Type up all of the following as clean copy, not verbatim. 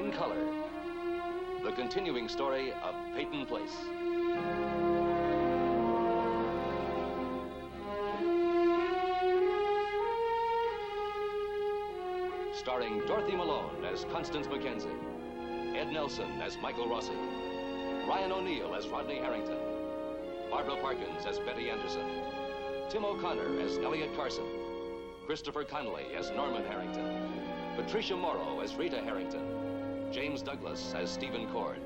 in color. The continuing story of Peyton Place. Starring Dorothy Malone as Constance Mackenzie, Ed Nelson as Michael Rossi, Ryan O'Neill as Rodney Harrington, Barbara Parkins as Betty Anderson, Tim O'Connor as Elliot Carson, Christopher Connolly as Norman Harrington, Patricia Morrow as Rita Harrington, James Douglas as Stephen Cord.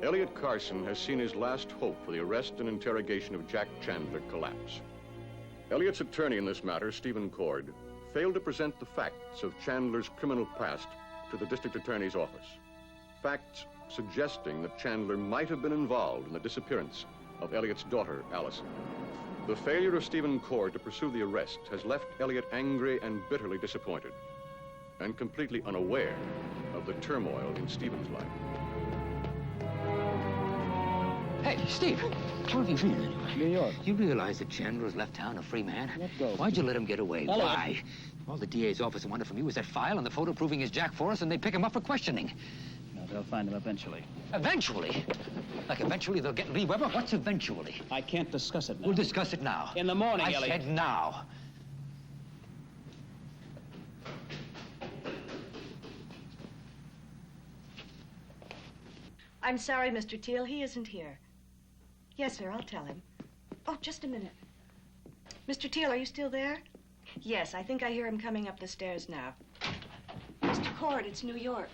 Elliot Carson has seen his last hope for the arrest and interrogation of Jack Chandler collapse. Elliot's attorney in this matter, Stephen Cord, failed to present the facts of Chandler's criminal past to the district attorney's office. Facts suggesting that Chandler might have been involved in the disappearance of Elliot's daughter, Allison. The failure of Stephen Cord to pursue the arrest has left Elliot angry and bitterly disappointed, and completely unaware of the turmoil in Stephen's life. Hey, Steve, how have you been anyway? New York. You realize that Chandler has left town a free man? Let go. Why'd you let him get away? Elliot. Why? All the DA's office wanted from you was that file and the photo proving his Jack Forrest, and they pick him up for questioning. No, they'll find him eventually. Eventually? Like eventually they'll get Lee Weber? What's eventually? I can't discuss it now. We'll discuss it now. In the morning, I Elliot. said now. I'm sorry, Mr. Teal, he isn't here. Yes, sir, I'll tell him. Oh, just a minute. Mr. Teal, are you still there? Yes, I think I hear him coming up the stairs now. Mr. Cord, it's New York.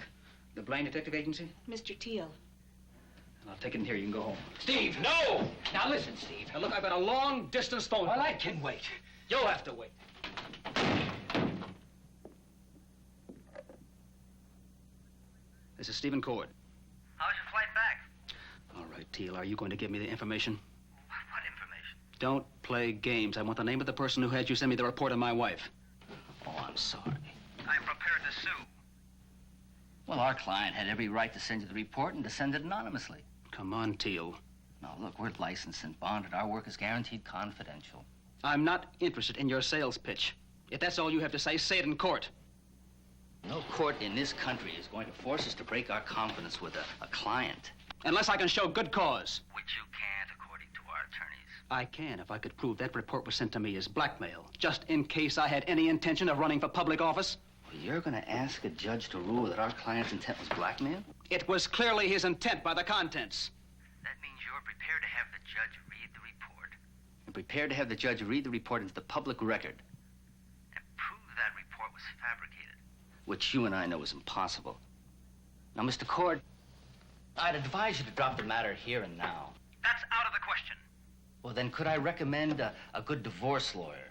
The Blaine Detective Agency? Mr. Teal. And I'll take it in here. You can go home. Steve, no! Now listen, Steve. Now, look, I've got a long-distance phone Well, call. I can wait. You'll have to wait. This is Stephen Cord. How's your flight back? All right, Teal, are you going to give me the information? What information? Don't play games. I want the name of the person who had you send me the report on my wife. Oh, I'm sorry. I'm prepared to sue. Well, our client had every right to send you the report and to send it anonymously. Come on, Teal. Now, look, we're licensed and bonded. Our work is guaranteed confidential. I'm not interested in your sales pitch. If that's all you have to say, say it in court. No court in this country is going to force us to break our confidence with a client. Unless I can show good cause. Which you can't, according to our attorneys. I can if I could prove that report was sent to me as blackmail, just in case I had any intention of running for public office. Well, you're going to ask a judge to rule that our client's intent was blackmail? It was clearly his intent by the contents. That means you're prepared to have the judge read the report I'm prepared to have the judge read the report into the public record, and prove that report was fabricated. which you and I know is impossible. Now, Mr. Cord, I'd advise you to drop the matter here and now. That's out of the question. Well, then, could I recommend a good divorce lawyer?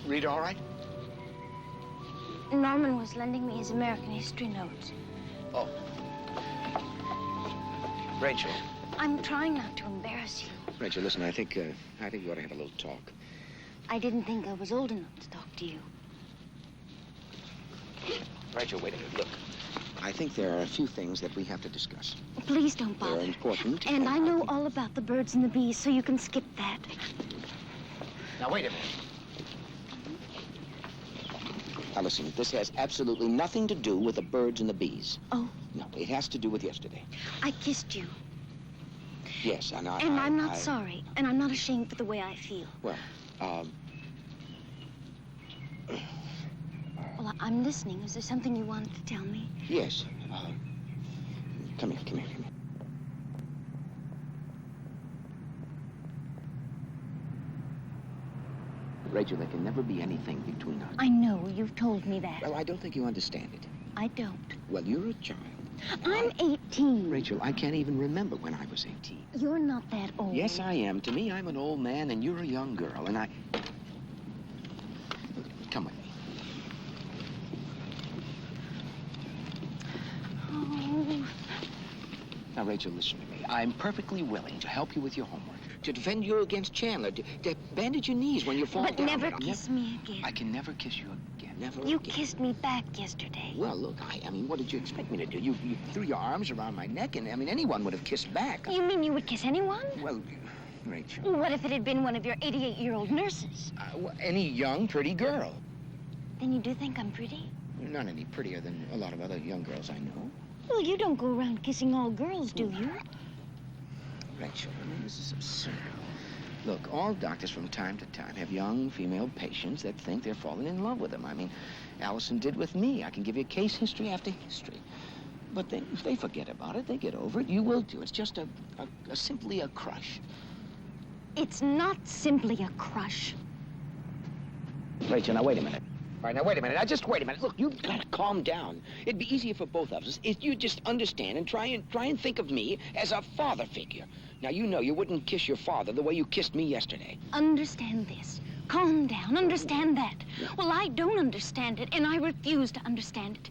Read all right? Norman was lending me his American history notes. Oh. Rachel. I'm trying not to embarrass you. Rachel, listen, I think you ought to have a little talk. I didn't think I was old enough to talk to you. Rachel, wait a minute. Look, I think there are a few things that we have to discuss. Please don't bother. They're important. And I know all about the birds and the bees, so you can skip that. Now, wait a minute. Now, listen, this has absolutely nothing to do with the birds and the bees. Oh? No, it has to do with yesterday. I kissed you. Yes, and I'm not sorry, and I'm not ashamed for the way I feel. Well, Well, I'm listening. Is there something you wanted to tell me? Yes. Come here. Rachel, there can never be anything between us. I know. You've told me that. Well, I don't think you understand it. I don't. Well, you're a child. I'm 18. Rachel, I can't even remember when I was 18. You're not that old. Yes, I am. To me, I'm an old man, and you're a young girl, and I... Come with me. Oh. Now, Rachel, listen to me. I'm perfectly willing to help you with your homework, to defend you against Chandler, to bandage your knees when you fall But down. never kiss me again. I can never kiss you again. Never You again. kissed me back yesterday. Well, look, I mean, what did you expect me to do? You threw your arms around my neck, and, I mean, anyone would have kissed back. You mean you would kiss anyone? Well, Rachel. What if it had been one of your 88-year-old nurses? Any young, pretty girl. Then you do think I'm pretty? Not any prettier than a lot of other young girls I know. Well, you don't go around kissing all girls, do you? Rachel, I mean, this is absurd. Look, all doctors from time to time have young female patients that think they're falling in love with them. I mean, Allison did with me. I can give you case history after history. But then if they forget about it, they get over it. You will too. It's just simply a crush. It's not simply a crush. Rachel, now wait a minute. All right, now wait a minute. Now just wait a minute. Look, you've got to calm down. It'd be easier for both of us if you just understand and try and think of me as a father figure. Now, you know you wouldn't kiss your father the way you kissed me yesterday. Understand this. Calm down. Understand that. Well, I don't understand it, and I refuse to understand it.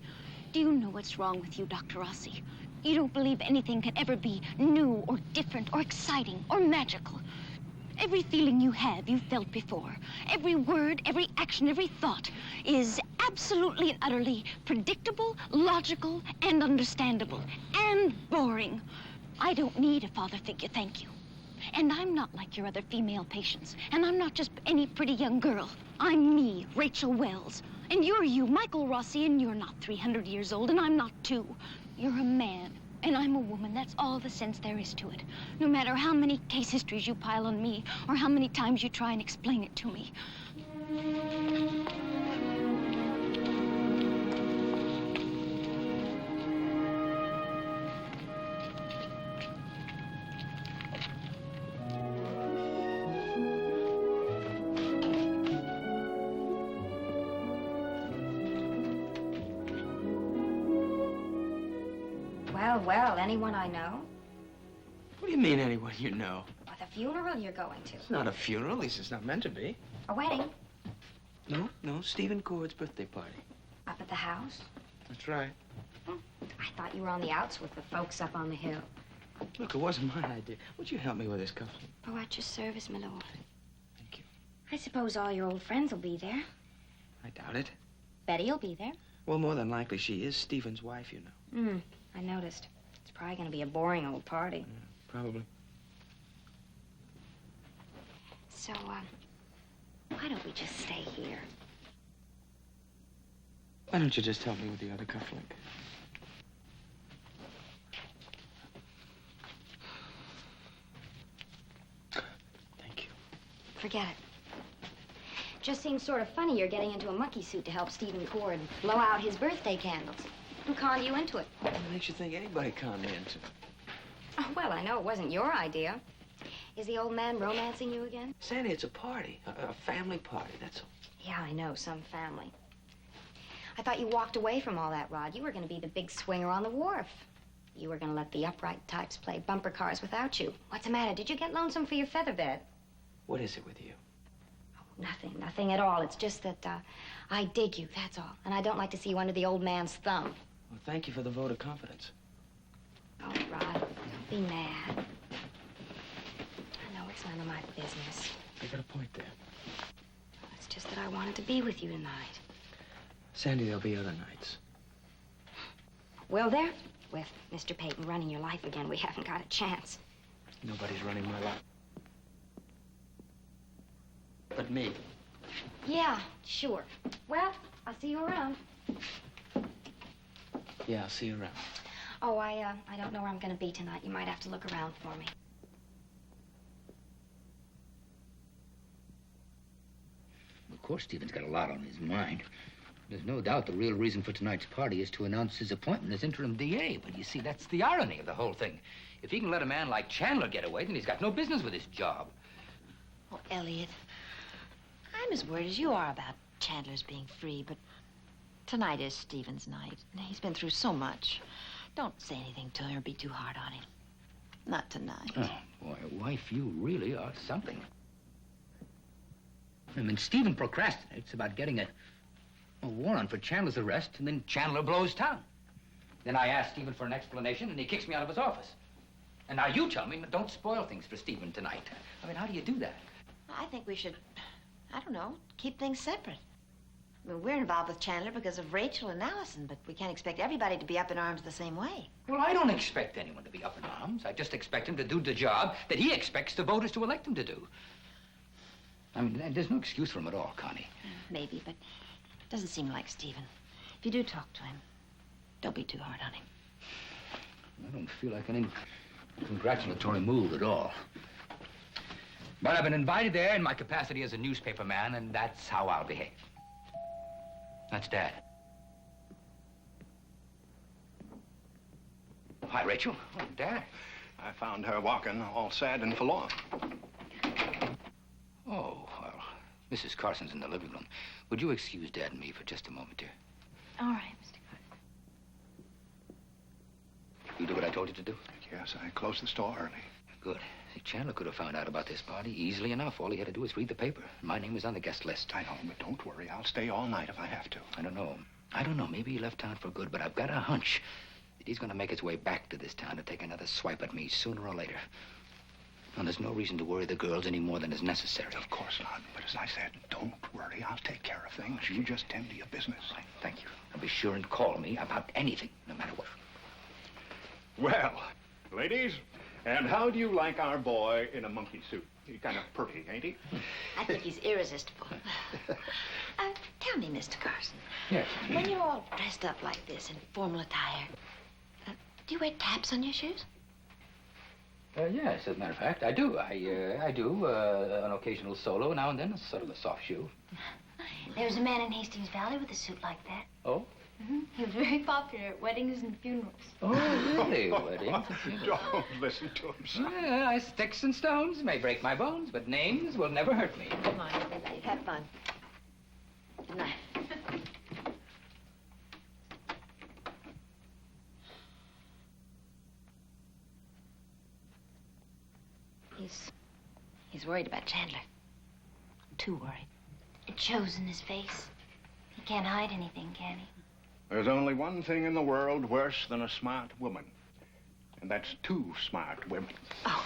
Do you know what's wrong with you, Dr. Rossi? You don't believe anything can ever be new or different or exciting or magical. Every feeling you have, you've felt before. Every word, every action, every thought is absolutely and utterly predictable, logical, and understandable, and boring. I don't need a father figure, thank you. And I'm not like your other female patients. And I'm not just any pretty young girl. I'm me, Rachel Wells. And you're you, Michael Rossi, and you're not 300 years old, and I'm not 2. You're a man, and I'm a woman. That's all the sense there is to it. No matter how many case histories you pile on me, or how many times you try and explain it to me. Well, anyone I know? What do you mean, anyone you know? Or the funeral you're going to? It's not a funeral, at least it's not meant to be. A wedding? No, Stephen Cord's birthday party. Up at the house? That's right. I thought you were on the outs with the folks up on the hill. Look, it wasn't my idea. Would you help me with this cufflink? Oh, at your service, my lord. Thank you. I suppose all your old friends will be there. I doubt it. Betty'll be there. Well, more than likely, she is Stephen's wife, you know. I noticed. It's probably going to be a boring old party. Yeah, probably. So, why don't we just stay here? Why don't you just help me with the other cufflink? Thank you. Forget it. Just seems sort of funny you're getting into a monkey suit to help Stephen Cord blow out his birthday candles. Who conned you into it? What makes you think anybody conned me into it? Oh, well, I know it wasn't your idea. Is the old man romancing you again? Sandy, it's a party. A family party, that's all. Yeah, I know, some family. I thought you walked away from all that, Rod. You were going to be the big swinger on the wharf. You were going to let the upright types play bumper cars without you. What's the matter? Did you get lonesome for your feather bed? What is it with you? Oh, nothing at all. It's just that, I dig you, that's all. And I don't like to see you under the old man's thumb. Well, thank you for the vote of confidence. Oh, Rod, don't be mad. I know it's none of my business. You got a point there. It's just that I wanted to be with you tonight. Sandy, there'll be other nights. Will there? With Mr. Peyton running your life again, we haven't got a chance. Nobody's running my life. But me. Yeah, sure. Well, I'll see you around. Yeah, I'll see you around. Oh, I don't know where I'm going to be tonight. You might have to look around for me. Of course Stephen's got a lot on his mind. There's no doubt the real reason for tonight's party is to announce his appointment as interim DA. But you see, that's the irony of the whole thing. If he can let a man like Chandler get away, then he's got no business with his job. Oh, Elliot, I'm as worried as you are about Chandler's being free, but tonight is Stephen's night. He's been through so much. Don't say anything to him or be too hard on him. Not tonight. Oh, boy, wife, you really are something. I mean, Stephen procrastinates about getting a warrant for Chandler's arrest, and then Chandler blows town. Then I ask Stephen for an explanation, and he kicks me out of his office. And now you tell me, don't spoil things for Stephen tonight. I mean, how do you do that? I think we should, I don't know, keep things separate. I mean, we're involved with Chandler because of Rachel and Allison, but we can't expect everybody to be up in arms the same way. Well, I don't expect anyone to be up in arms. I just expect him to do the job that he expects the voters to elect him to do. I mean, there's no excuse for him at all, Connie. Maybe, but it doesn't seem like Stephen. If you do talk to him, don't be too hard on him. I don't feel like any congratulatory move at all. But I've been invited there in my capacity as a newspaper man, and that's how I'll behave. That's Dad. Hi, Rachel. Oh, Dad. I found her walking all sad and forlorn. Oh, well, Mrs. Carson's in the living room. Would you excuse Dad and me for just a moment, dear? All right, Mr. Carson. You do what I told you to do? Yes, I closed the store early. Good. See, Chandler could have found out about this party easily enough. All he had to do was read the paper. My name was on the guest list. I know, but don't worry. I'll stay all night if I have to. I don't know. I don't know. Maybe he left town for good, but I've got a hunch that he's going to make his way back to this town to take another swipe at me sooner or later. And there's no reason to worry the girls any more than is necessary. Of course not. But as I said, don't worry. I'll take care of things. You just tend to your business. Right. Thank you. Now be sure and call me about anything, no matter what. Well, ladies, and how do you like our boy in a monkey suit? He's kind of pretty, ain't he? I think he's irresistible. Tell me, Mr. Carson. Yes. When you're all dressed up like this in formal attire, do you wear taps on your shoes? Yes, as a matter of fact, I do. I do an occasional solo now and then, sort of a soft shoe. There was a man in Hastings Valley with a suit like that. Oh? Mm-hmm. He was very popular at weddings and funerals. Oh, really? Weddings and funerals? Don't listen to him, son. Well, sticks and stones may break my bones, but names will never hurt me. Come on, everybody. Have fun. Good night. He's worried about Chandler. Too worried. It shows in his face. He can't hide anything, can he? There's only one thing in the world worse than a smart woman. And that's two smart women. Oh.